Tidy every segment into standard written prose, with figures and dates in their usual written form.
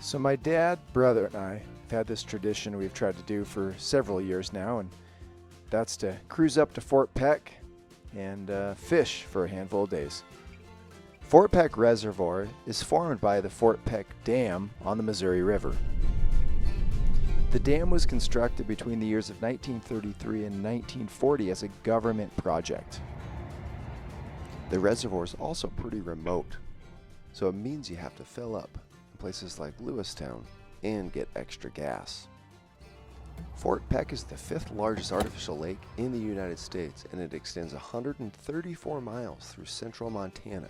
So my dad, brother, and I have had this tradition we've tried to do for several years now, and that's to cruise up to Fort Peck and fish for a handful of days. Fort Peck Reservoir is formed by the Fort Peck Dam on the Missouri River. The dam was constructed between the years of 1933 and 1940 as a government project. The reservoir is also pretty remote, so it means you have to fill up in places like Lewistown and get extra gas. Fort Peck is the 5th largest artificial lake in the United States, and it extends 134 miles through central Montana.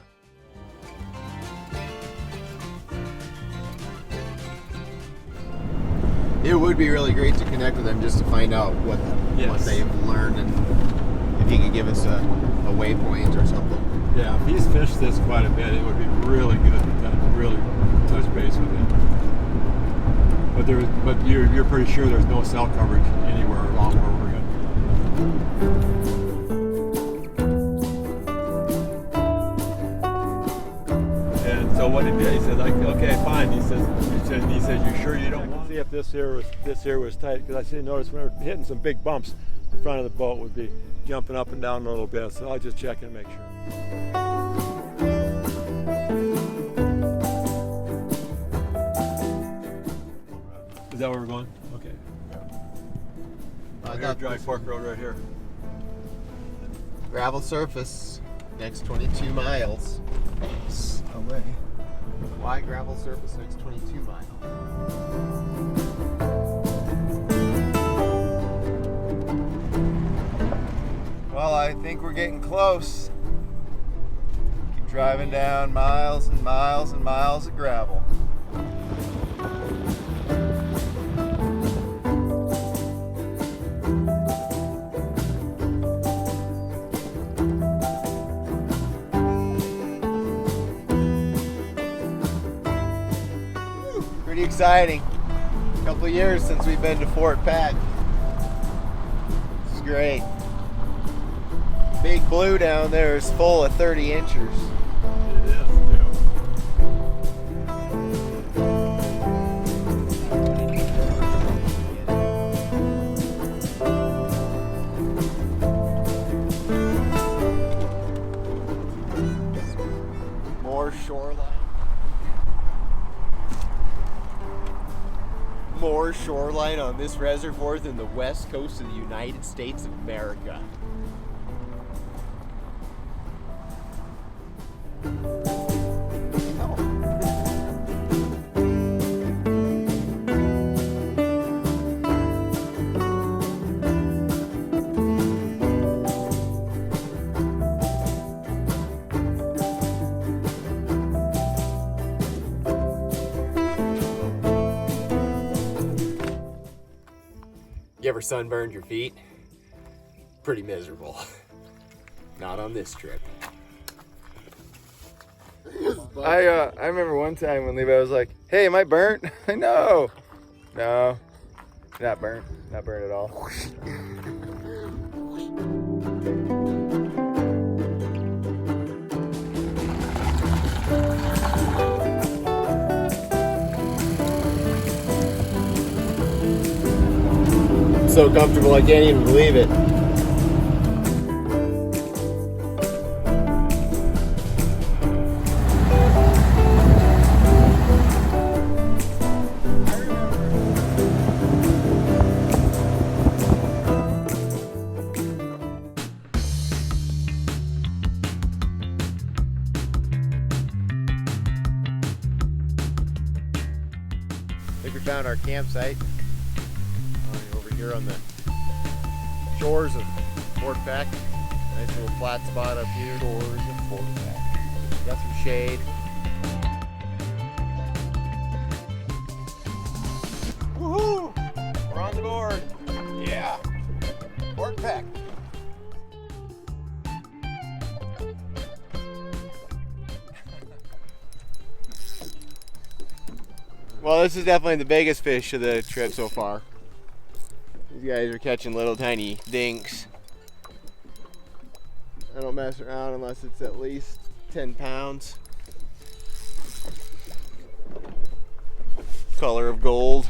It would be really great to connect with him just to find out what they've learned and if he could give us a waypoint or something. Yeah, if he's fished this quite a bit, it would be really good to really touch base with him. But you're pretty sure there's no cell coverage anywhere along where we're going. And so what he did, he said, like, okay, fine. He says, you sure you don't want to see if this here was tight? Because I noticed when we were hitting some big bumps, the front of the boat would be jumping up and down a little bit. So I'll just check and make sure. Is that where we're going? Okay. I got dry fork road right here. Gravel surface, next 22 miles. Away. Why gravel surface next 22 miles? Well, I think we're getting close. Keep driving down miles and miles and miles of gravel. Pretty exciting. A couple of years since we've been to Fort Peck. It's great. Big Blue down there is full of 30 inchers. It is, too. More shoreline. More shoreline on this reservoir than the west coast of the United States of America. You ever sunburned your feet? Pretty miserable. Not on this trip. I remember one time when Levi was like, "Hey, am I burnt?" No, not burnt at all. So comfortable I can't even believe it. I think we found our campsite. Over here on the shores of Fort Peck. Nice little flat spot up here. Shores of Fort Peck. Got some shade. Woohoo! We're on the board. Yeah. Fort Peck. Well, this is definitely the biggest fish of the trip so far. These guys are catching little tiny dinks. I don't mess around unless it's at least 10 pounds. color of gold.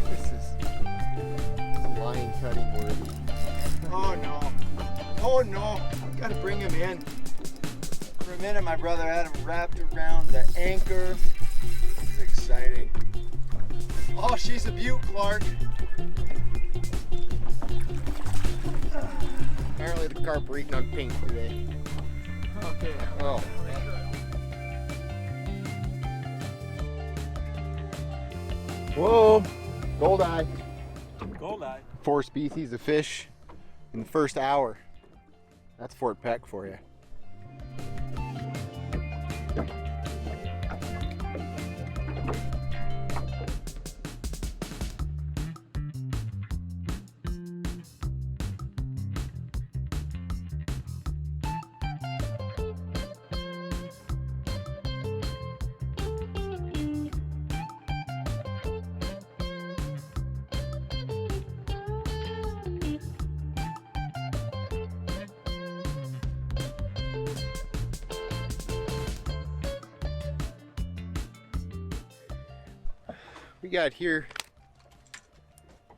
This is line cutting worthy. Oh no. Oh no. Gotta bring him in. For a minute, my brother had him wrapped around the anchor. This is exciting. Oh, she's a beaut, Clark. Apparently the carp are eating on pink today. Okay. Oh. Whoa, goldeye. Goldeye. 4 species of fish in the first hour. That's Fort Peck for you. We got here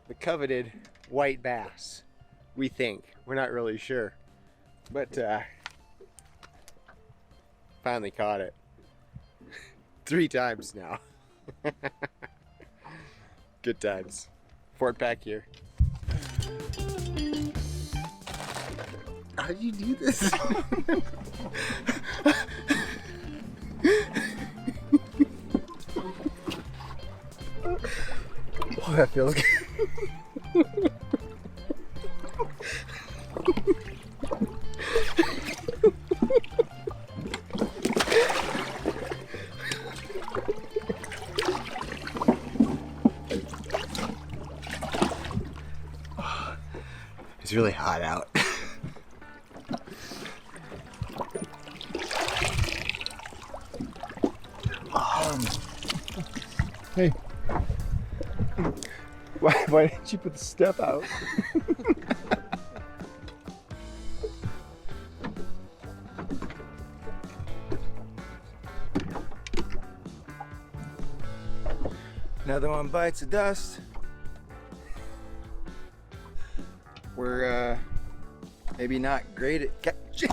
the coveted white bass, we think. We're not really sure, but finally caught it 3 times now. Good times. Fort Peck here. How do you do this? Oh, that feels good. It's really hot out. Hey. Why didn't you put the step out? Another one bites the dust. We're maybe not great at catching.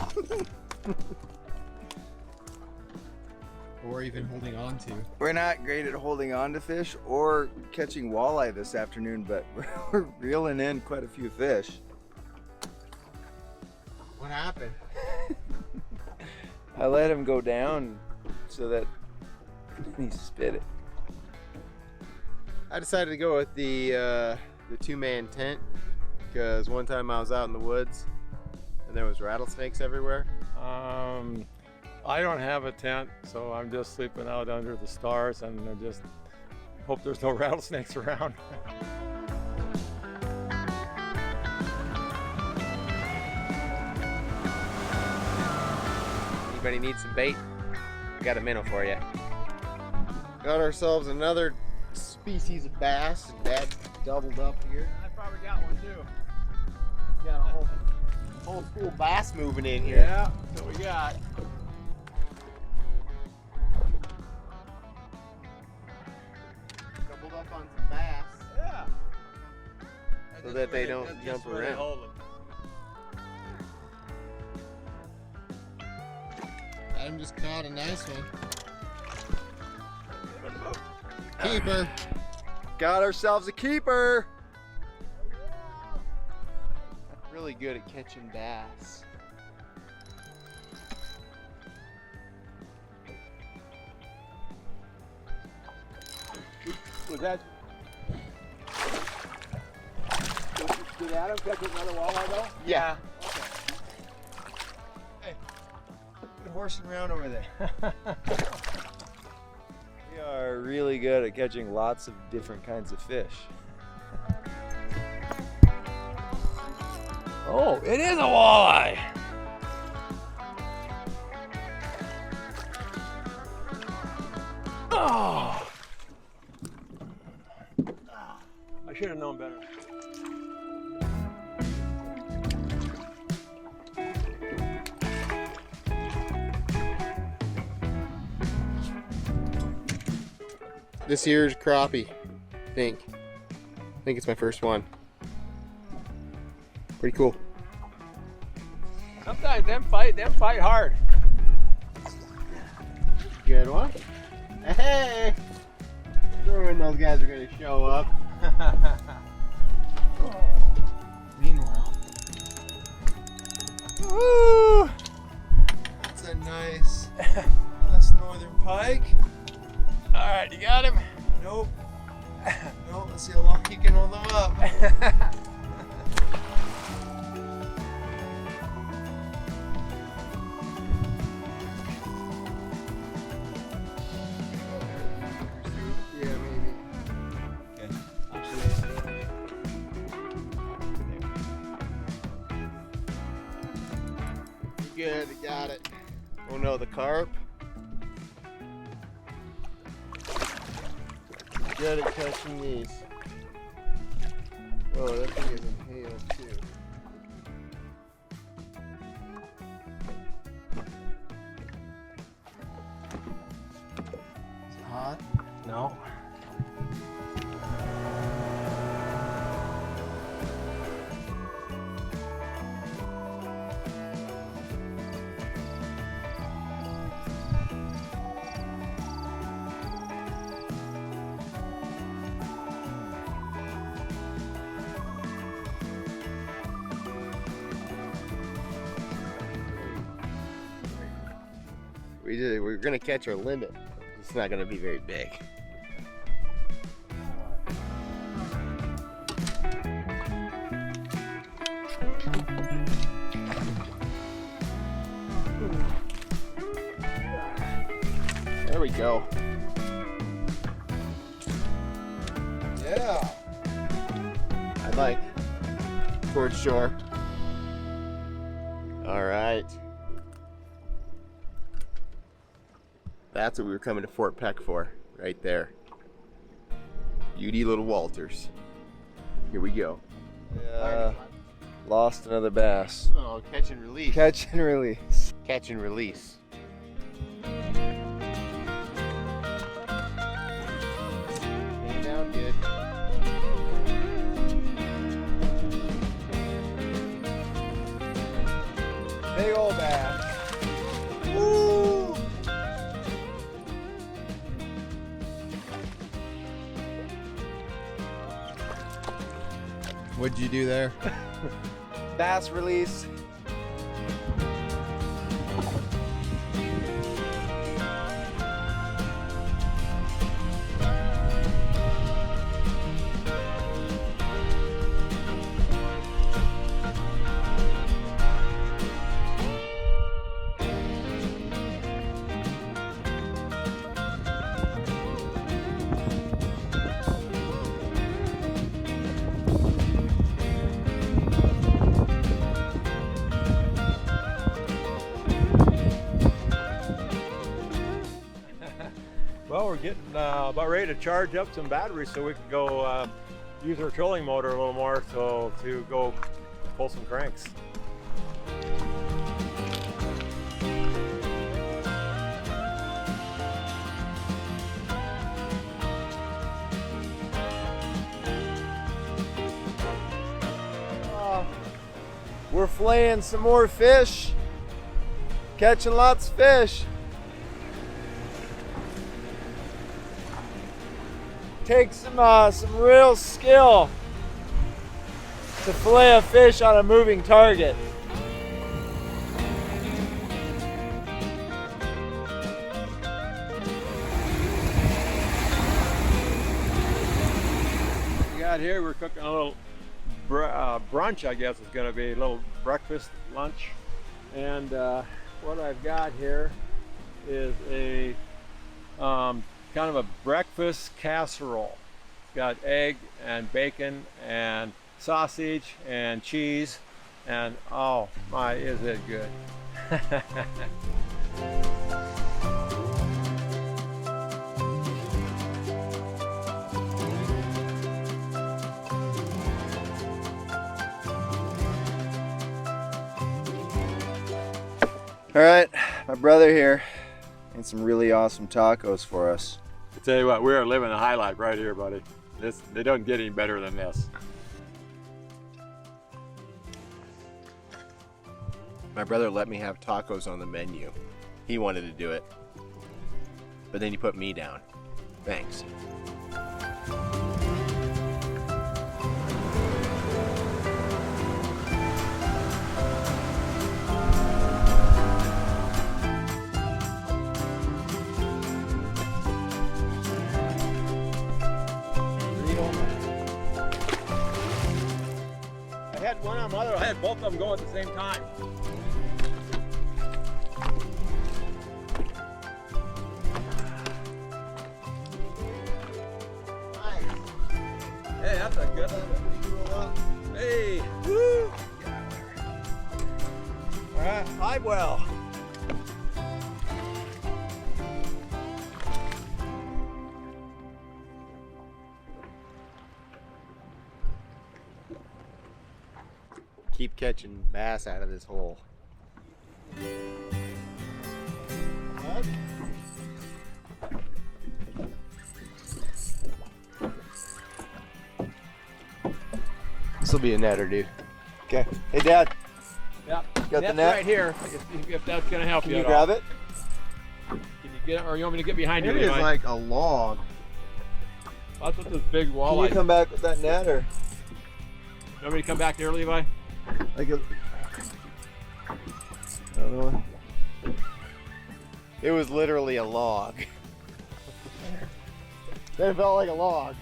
Or even holding on to. We're not great at holding on to fish or catching walleye this afternoon, but we're reeling in quite a few fish. What happened? I let him go down so that he spit it. I decided to go with the 2-man tent because one time I was out in the woods and there was rattlesnakes everywhere. I don't have a tent, so I'm just sleeping out under the stars, and I just hope there's no rattlesnakes around. Anybody need some bait? We got a minnow for you. Got ourselves another species of bass. Dad doubled up here. I probably got one too. Got a whole school bass moving in here. Yeah, that's what we got. Doubled up on some bass Yeah. so that they don't jump around. Adam just caught a nice one. Keeper. Got ourselves a keeper. Really good at catching bass. Was that? Did Adam catch another walleye though? Yeah. Okay. Good horsing around over there. We are really good at catching lots of different kinds of fish. Oh, it is a walleye. Oh. I should have known better. This here's crappie, I think it's my first one. Pretty cool. Sometimes them fight hard. Good one. Hey! Sure when those guys are gonna show up. Meanwhile, woo! That's a nice northern pike. All right, you got him? Nope. Nope. Let's see how long he can hold them up. Yeah, maybe. Good, got it. Oh no, the carp. Good at catching these. Oh, that thing is inhaled too. Is it hot? No. We're gonna catch our limit. It's not gonna be very big. There we go. Yeah. I like towards shore. All right. That's what we were coming to Fort Peck for, right there. Beauty little Walters. Here we go. Yeah. Lost another bass. Oh, catch and release. Catch and release. Catch and release. Stay down good. Big old bass. Woo! What'd you do there? Bass release. Well, we're getting about ready to charge up some batteries so we can go use our trolling motor a little more to go pull some cranks. We're filleting some more fish. Catching lots of fish. Takes some real skill to fillet a fish on a moving target. We got here, we're cooking a little brunch, I guess it's going to be a little breakfast lunch. And what I've got here is a kind of a breakfast casserole. It's got egg and bacon and sausage and cheese, and oh my, is it good. All right, my brother here made some really awesome tacos for us. It's tell you what, we are living the high life right here, buddy. They don't get any better than this. My brother let me have tacos on the menu. He wanted to do it, but then he put me down. Thanks. I had one on the other. I had both of them going at the same time. Hey, that's a good one. Hey, woo! All right, live well. Keep catching bass out of this hole. This will be a netter, dude. Okay. Hey, Dad. Yeah, Got the that's net? right here. If that's gonna help Can you you at grab all. it? Can you get it, or you want me to get behind you? It is Levi? like a log. That's what this big Can walleye. you come back with that net, or? You want me to come back there, Levi? Like a, I don't know. It was literally a log. It felt like a log.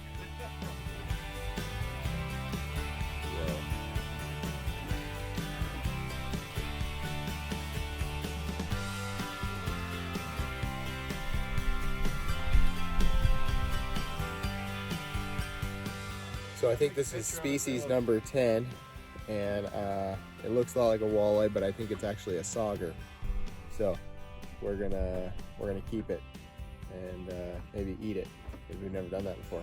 So I think this is species number 10, and it looks a lot like a walleye, but I think it's actually a sauger. So we're gonna keep it and maybe eat it, because we've never done that before.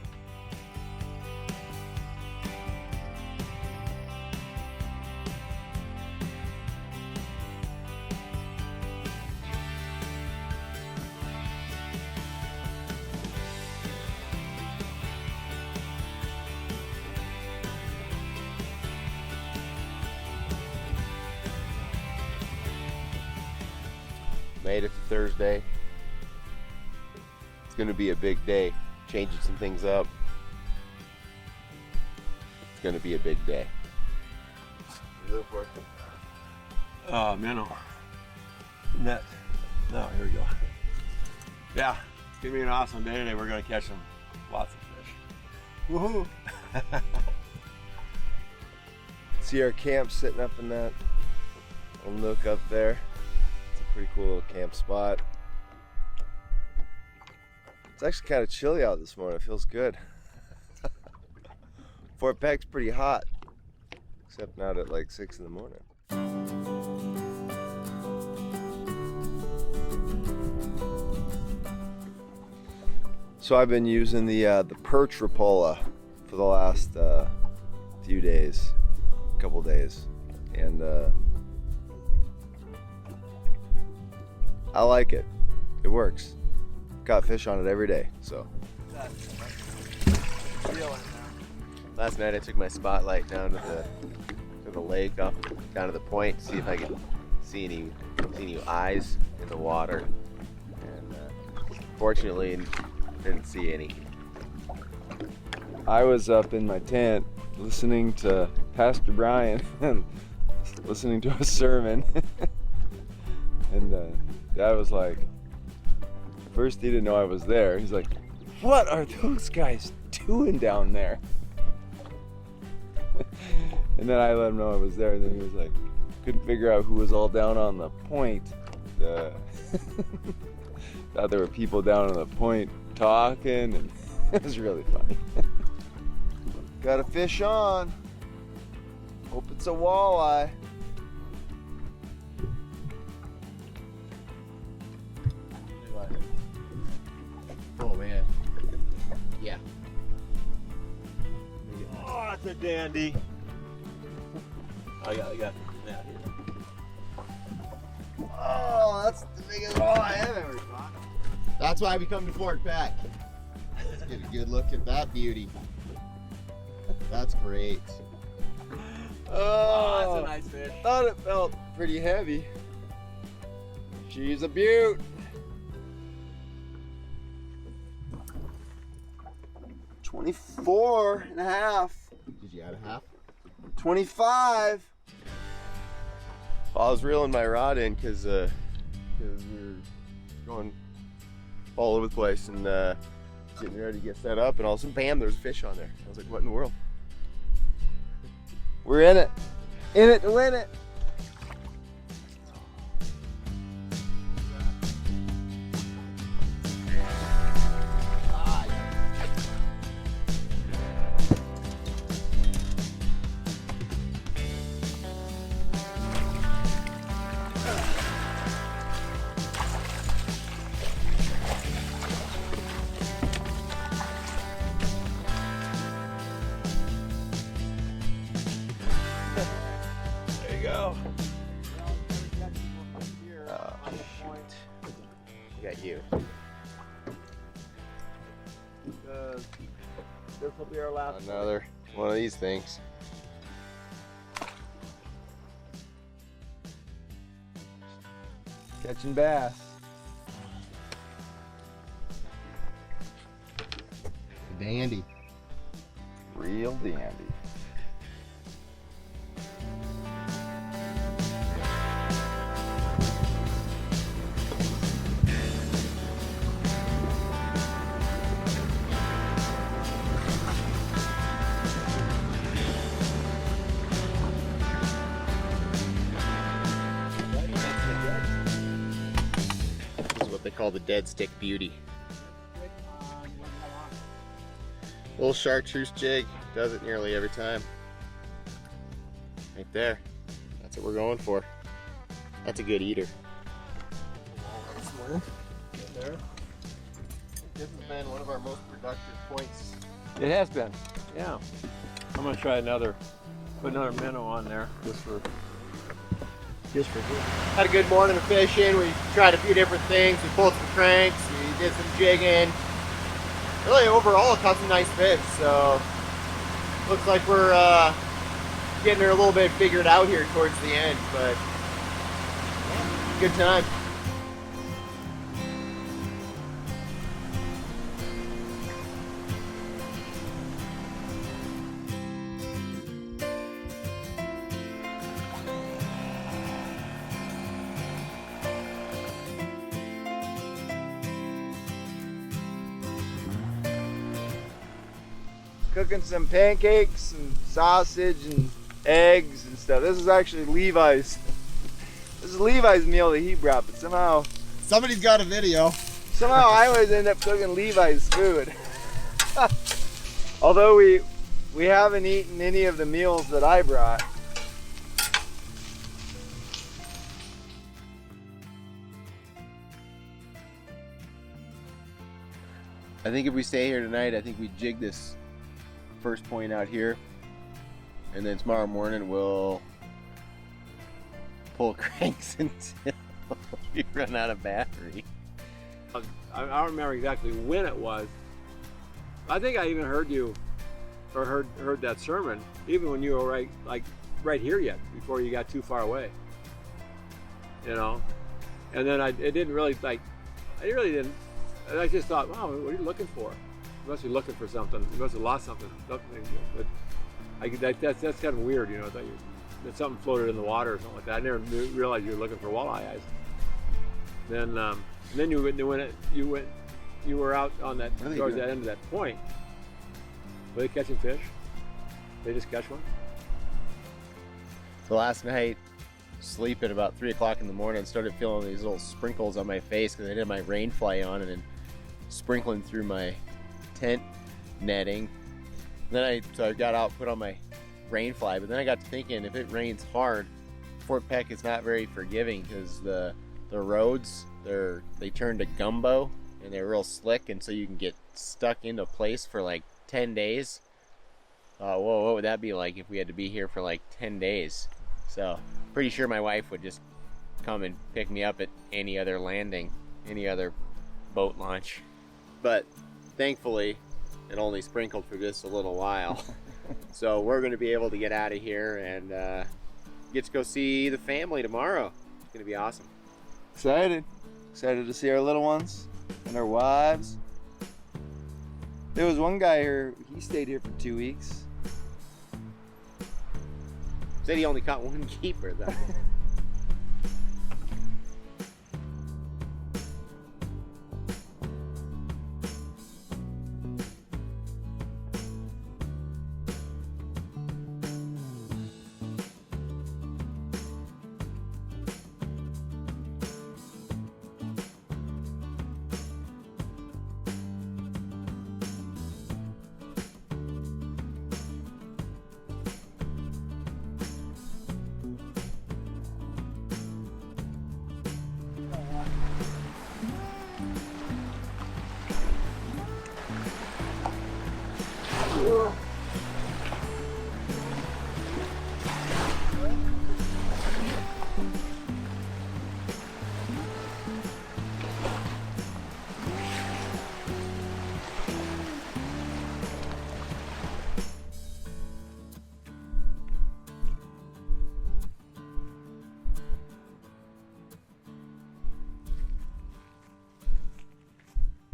Made it to Thursday. It's gonna be a big day. Changing some things up. It's gonna be a big day. Minnow. Net. No, here we go. Yeah, it's gonna be an awesome day today. We're gonna catch some lots of fish. Woohoo! See our camp sitting up in that little nook up there. It's a pretty cool little camp spot. It's actually kind of chilly out this morning. It feels good. Fort Peck's pretty hot, except not at like 6 in the morning. So I've been using the perch Rapola for the last few days, couple days, and I like it. It works. Got fish on it every day, so. Last night I took my spotlight down to the lake, up down to the point, see if I could see any eyes in the water, and fortunately didn't see any. I was up in my tent listening to Pastor Brian and listening to a sermon, and Dad was like, first he didn't know I was there. He's like, what are those guys doing down there? And then I let him know I was there, and then he was like, couldn't figure out who was all down on the point. Thought there were people down on the point talking, and it was really funny. Got a fish on. Hope it's a walleye. Oh man. Yeah. Oh, that's a dandy. I got yeah, here. Oh, that's the biggest walleye I've ever caught. That's why we come to Fort Peck. Get a good look at that beauty. That's great. Oh, that's a nice fish. Thought it felt pretty heavy. She's a beaut. $24.5. Did you add a half? 25. Well, I was reeling my rod in because we were going all over the place and getting ready to get set up, and all of a sudden, bam, there's a fish on there. I was like, what in the world? We're in it. In it to win it. There you go. Got you. This will be our last one. Another one of these things. Catching bass. Dandy. Real dandy. This is what they call the dead stick beauty. Little chartreuse jig, does it nearly every time. Right there. That's what we're going for. That's a good eater. There. This has been one of our most productive points. It has been. Yeah. I'm gonna try put another minnow on there just for good. Had a good morning of fishing. We tried a few different things. We pulled some cranks. We did some jigging. Really, overall, caught some nice fish. So, looks like we're getting her a little bit figured out here towards the end. But good time. Cooking some pancakes and sausage and eggs and stuff. This is actually Levi's. This is Levi's meal that he brought, but somehow Somebody's got a video. I always end up cooking Levi's food. Although we haven't eaten any of the meals that I brought. I think if we stay here tonight, I think we jig this first point out here, and then tomorrow morning we'll pull cranks until we run out of battery. I don't remember exactly when it was. I think I even heard you, or heard that sermon, even when you were right here yet, before you got too far away. You know, and then it didn't really I just thought, wow, what are you looking for? You must be looking for something. You must have lost something. But that's kind of weird, you know. That something floated in the water or something like that. I never realized you were looking for walleye eyes. Then you were out on that towards that end of that point. Were they catching fish? They just catch one? So last night, sleep at about 3 o'clock in the morning, started feeling these little sprinkles on my face because I had my rain fly on and then sprinkling through my tent netting. Then I got out, put on my rain fly, but then I got to thinking, if it rains hard, Fort Peck is not very forgiving because the roads they turn to gumbo and they're real slick, and so you can get stuck into place for like 10 days. Whoa, what would that be like if we had to be here for like 10 days? So pretty sure my wife would just come and pick me up at any other landing, any other boat launch. But thankfully, and only sprinkled for just a little while. So we're going to be able to get out of here and get to go see the family tomorrow. It's going to be awesome. Excited to see our little ones and our wives. There was one guy here, he stayed here for 2 weeks. Said he only caught one keeper though.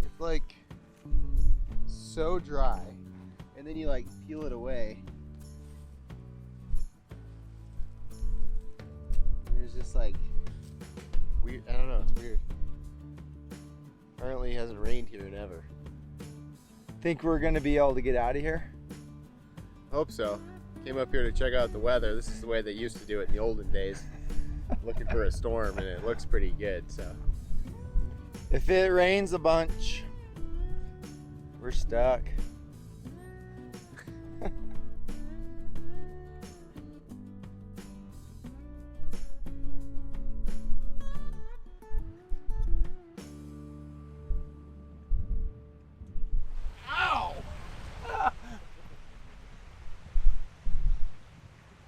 It's like so dry, and then you like peel it away. There's just like weird. I don't know. It's weird. Apparently, it hasn't rained here in ever. Think we're gonna be able to get out of here? Hope so. Came up here to check out the weather. This is the way they used to do it in the olden days. Looking for a storm, and it looks pretty good. So. If it rains a bunch, we're stuck. Ow!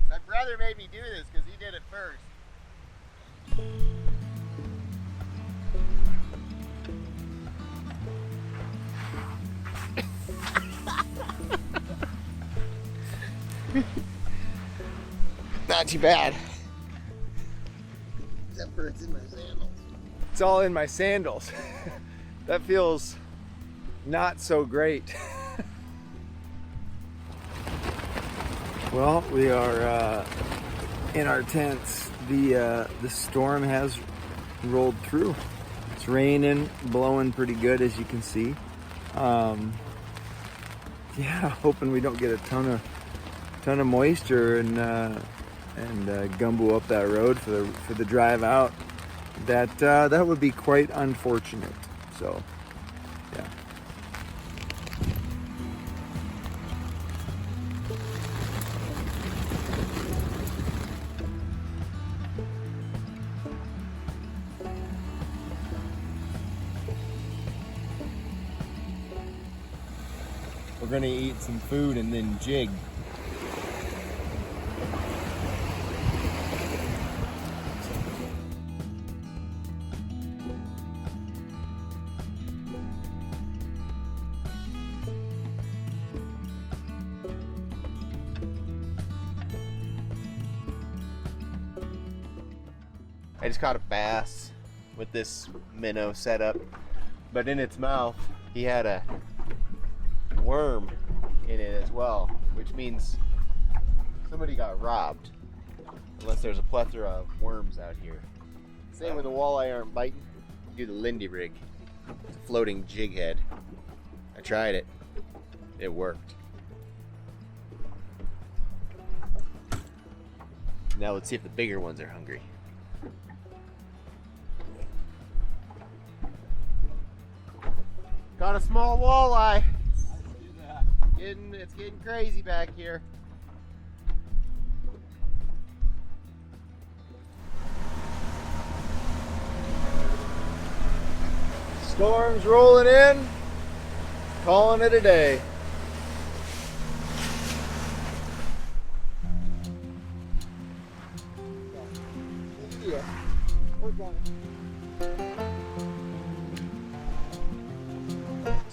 My brother made me do this because he did it first. Not too bad. Except for it's in my sandals. It's all in my sandals. That feels not so great. Well, we are in our tents. The storm has rolled through. It's raining, blowing pretty good, as you can see. Yeah, hoping we don't get a ton of moisture and gumbo up that road for the drive out. That would be quite unfortunate. So, yeah. We're gonna eat some food and then jig. I just caught a bass with this minnow setup, but in its mouth he had a worm in it as well, which means somebody got robbed, unless there's a plethora of worms out here. Same when the walleye aren't biting, do the Lindy rig. It's a floating jig head. I tried it. It worked. Now let's see if the bigger ones are hungry. Got a small walleye. It's getting crazy back here. Storm's rolling in. Calling it a day. Yeah, we're going.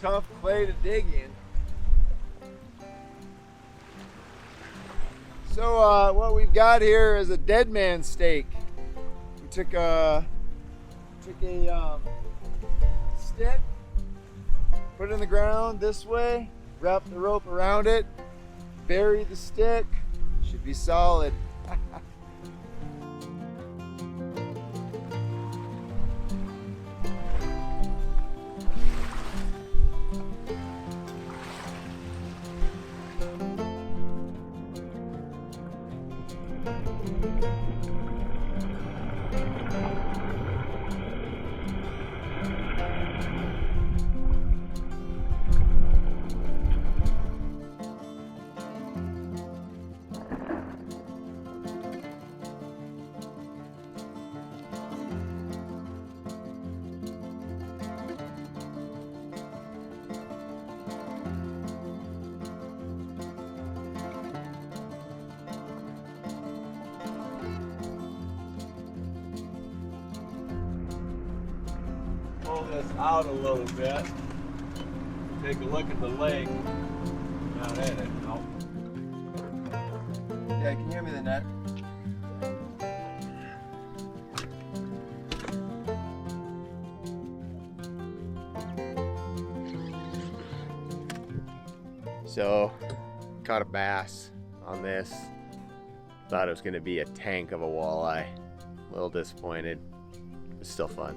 Tough clay to dig in. So what we've got here is a dead man steak. We took a stick, put it in the ground this way, wrap the rope around it, bury the stick. Should be solid. Pull this out a little bit. Take a look at the lake. Not in it, no. Yeah, can you hand me the net? So, caught a bass on this. Thought it was gonna be a tank of a walleye. A little disappointed. It's still fun.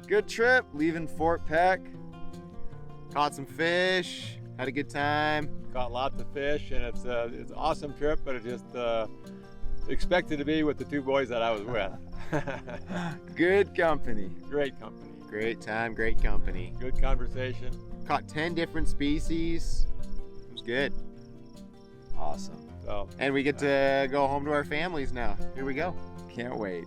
Good trip, leaving Fort Peck. Caught some fish, had a good time. Caught lots of fish, and it's an awesome trip, but it just expected to be with the two boys that I was with. Good company. Great company. Great time, great company. Good conversation. Caught 10 different species. It was good. Awesome. So, And we get to go home to our families now. Here we go. Can't wait.